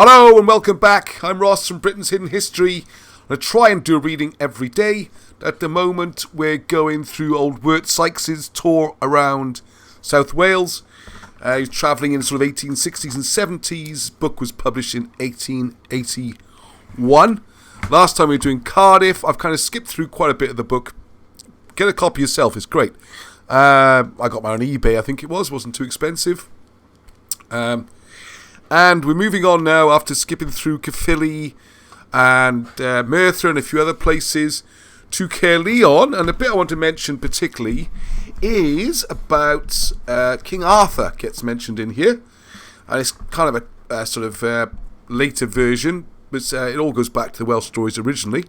Hello and welcome back. I'm Ross from Britain's Hidden History. I try and do a reading every day. At the moment, we're going through old Wirt Sikes' tour around South Wales. He was travelling in sort of 1860s and 70s. Book was published in 1881. Last time we were doing Cardiff. I've kind of skipped through quite a bit of the book. Get a copy yourself, it's great. I got mine on eBay, I think it wasn't too expensive. And we're moving on now after skipping through Caerphilly and Merthyr and a few other places to Caerleon. And the bit I want to mention particularly is about King Arthur gets mentioned in here. And it's kind of a sort of later version, but it all goes back to the Welsh stories originally.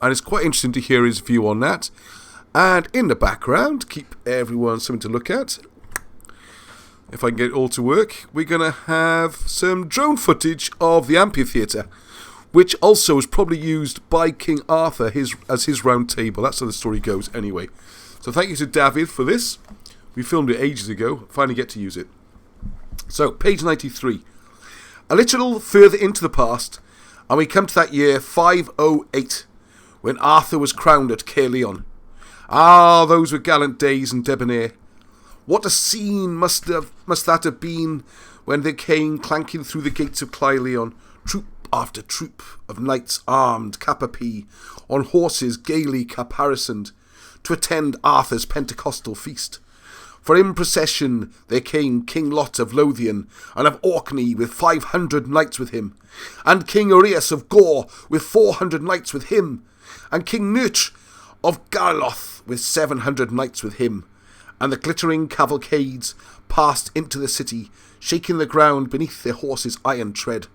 And it's quite interesting to hear his view on that. And in the background, keep everyone something to look at. If I can get it all to work, we're going to have some drone footage of the amphitheatre, which also was probably used by King Arthur as his round table. That's how the story goes anyway. So thank you to Dafydd for this. We filmed it ages ago. Finally get to use it. So, page 93. A little further into the past, and we come to that year 508, when Arthur was crowned at Caerleon. Ah, those were gallant days and debonair. What a scene must that have been when they came clanking through the gates of Caerleon, troop after troop of knights armed cap a pie, on horses gaily caparisoned, to attend Arthur's Pentecostal feast. For in procession there came King Lot of Lothian, and of Orkney with 500 knights with him, and King Urias of Gore with 400 knights with him, and King Nurt of Garloth with 700 knights with him. And the glittering cavalcades passed into the city, shaking the ground beneath their horses' iron tread.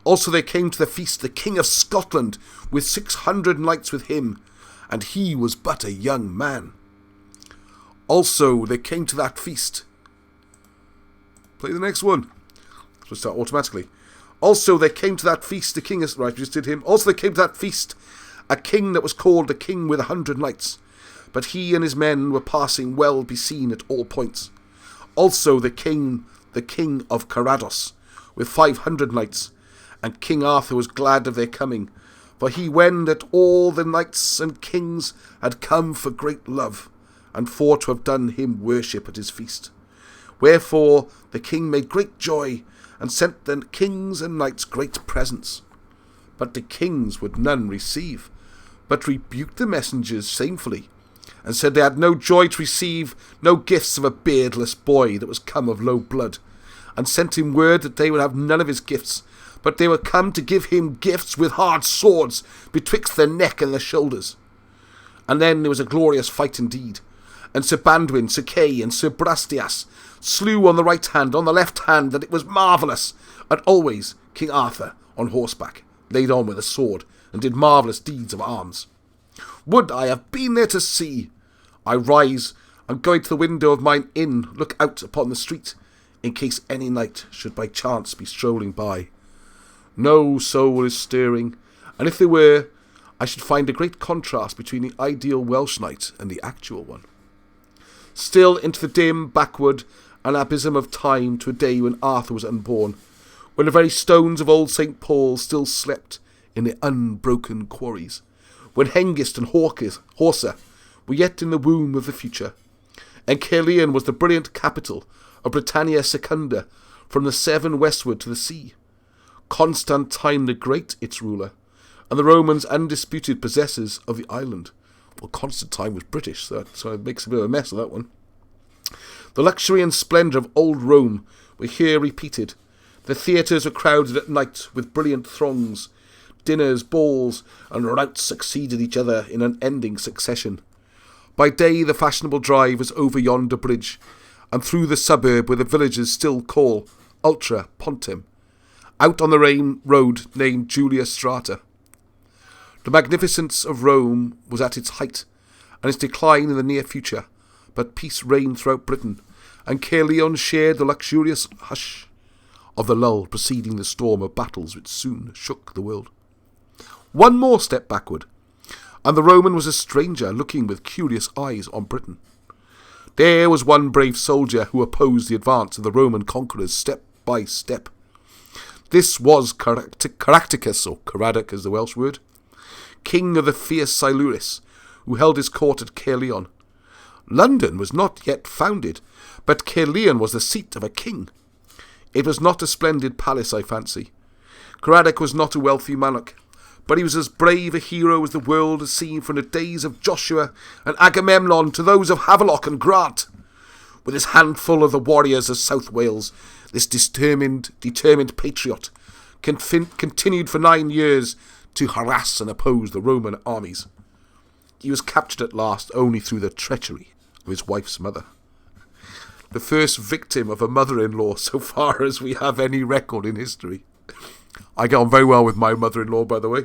Also there came to the feast the King of Scotland, with 600 knights with him, and he was but a young man. Also there came to that feast... Play the next one. This will start automatically. Also there came to that feast the King of... Right, we just did him. Also there came to that feast a king that was called the King with 100 knights. But he and his men were passing well beseen at all points. Also the king of Caradog, with 500 knights, and King Arthur was glad of their coming, for he wend that all the knights and kings had come for great love, and for to have done him worship at his feast. Wherefore the king made great joy, and sent the kings and knights great presents. But the kings would none receive, but rebuked the messengers shamefully, and said they had no joy to receive no gifts of a beardless boy that was come of low blood, and sent him word that they would have none of his gifts, but they were come to give him gifts with hard swords betwixt the neck and the shoulders. And then there was a glorious fight indeed, and Sir Bandwin, Sir Kay, and Sir Brastias slew on the right hand, on the left hand, that it was marvellous, and always King Arthur on horseback, laid on with a sword, and did marvellous deeds of arms. Would I have been there to see? I rise, and going to the window of mine inn, look out upon the street, in case any knight should by chance be strolling by. No soul is stirring, and if there were, I should find a great contrast between the ideal Welsh knight and the actual one. Still into the dim, backward, and abysm of time to a day when Arthur was unborn, when the very stones of old St. Paul still slept in their unbroken quarries, when Hengist and Horsa were yet in the womb of the future, and Caerleon was the brilliant capital of Britannia Secunda, from the Severn westward to the sea, Constantine the Great its ruler, and the Romans undisputed possessors of the island. Well, Constantine was British, so it makes a bit of a mess of that one. The luxury and splendour of old Rome were here repeated. The theatres were crowded at night with brilliant throngs. Dinners, balls, and routs succeeded each other in unending succession. By day the fashionable drive was over yonder bridge, and through the suburb where the villagers still call Ultra Pontem, out on the road named Julia Strata. The magnificence of Rome was at its height, and its decline in the near future, but peace reigned throughout Britain, and Caerleon shared the luxurious hush of the lull preceding the storm of battles which soon shook the world. One more step backward, and the Roman was a stranger looking with curious eyes on Britain. There was one brave soldier who opposed the advance of the Roman conquerors step by step. This was Caractacus, or Caradog is the Welsh word, king of the fierce Silures, who held his court at Caerleon. London was not yet founded, but Caerleon was the seat of a king. It was not a splendid palace, I fancy. Caradog was not a wealthy monarch, but he was as brave a hero as the world has seen from the days of Joshua and Agamemnon to those of Havelock and Grant. With his handful of the warriors of South Wales, this determined patriot continued for 9 years to harass and oppose the Roman armies. He was captured at last only through the treachery of his wife's mother. The first victim of a mother-in-law so far as we have any record in history. I get on very well with my mother-in-law, by the way.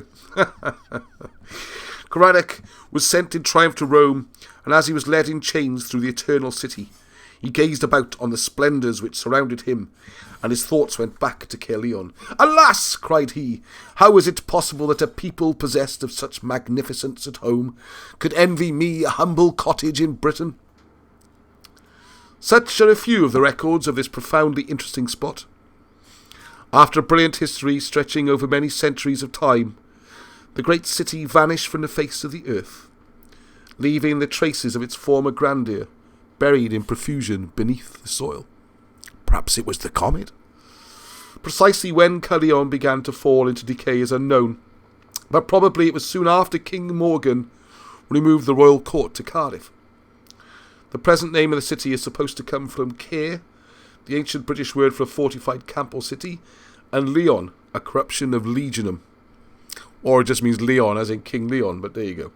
Caradog was sent in triumph to Rome, and as he was led in chains through the eternal city, he gazed about on the splendours which surrounded him, and his thoughts went back to Caerleon. "Alas!" cried he, "how is it possible that a people possessed of such magnificence at home could envy me, a humble cottage in Britain?" Such are a few of the records of this profoundly interesting spot. After a brilliant history stretching over many centuries of time, the great city vanished from the face of the earth, leaving the traces of its former grandeur buried in profusion beneath the soil. Perhaps it was the comet. Precisely when Caerleon began to fall into decay is unknown, but probably it was soon after King Morgan removed the royal court to Cardiff. The present name of the city is supposed to come from Caer, the ancient British word for a fortified camp or city, and Leon, a corruption of legionum. Or it just means Leon, as in King Leon, but there you go.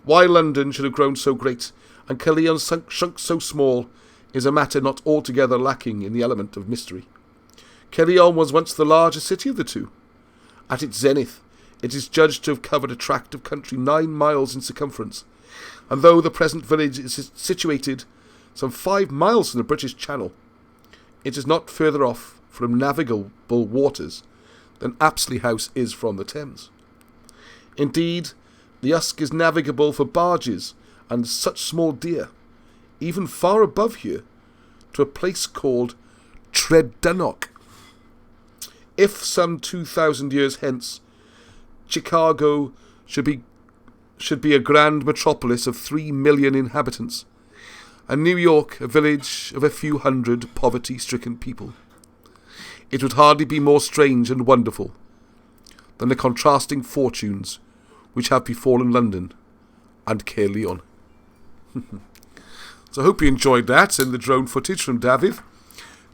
Why London should have grown so great and Caerleon shrunk so small is a matter not altogether lacking in the element of mystery. Caerleon was once the largest city of the two. At its zenith, it is judged to have covered a tract of country 9 miles in circumference, and though the present village is situated some 5 miles from the British Channel, it is not further off from navigable waters than Apsley House is from the Thames. Indeed, the Usk is navigable for barges and such small deer, even far above here, to a place called Tredonoc. If some 2,000 years hence, Chicago should be a grand metropolis of 3 million inhabitants, and New York a village of a few hundred poverty-stricken people, it would hardly be more strange and wonderful than the contrasting fortunes which have befallen London and Caerleon. So I hope you enjoyed that and the drone footage from Dafydd.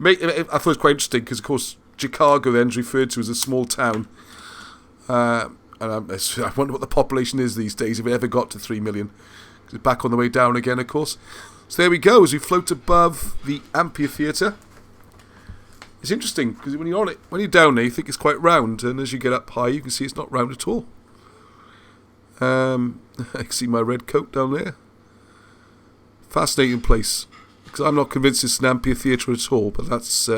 I thought it was quite interesting because, of course, Chicago then is referred to as a small town. And I wonder what the population is these days, if it ever got to 3 million. It's back on the way down again, of course. So there we go, as we float above the amphitheatre. It's interesting, because when you're on it, when you're down there, you think it's quite round, and as you get up high, you can see it's not round at all. I can see my red coat down there. Fascinating place, because I'm not convinced it's an amphitheatre at all, but that's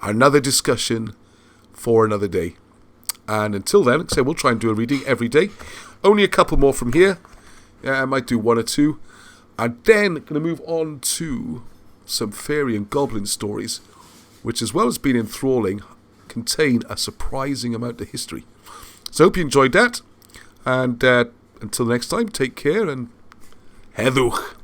another discussion for another day. And until then, like I say, we'll try and do a reading every day. Only a couple more from here. Yeah, I might do 1 or 2. And then going to move on to some fairy and goblin stories, which, as well as being enthralling, contain a surprising amount of history. So I hope you enjoyed that. And until next time, take care and heddwch.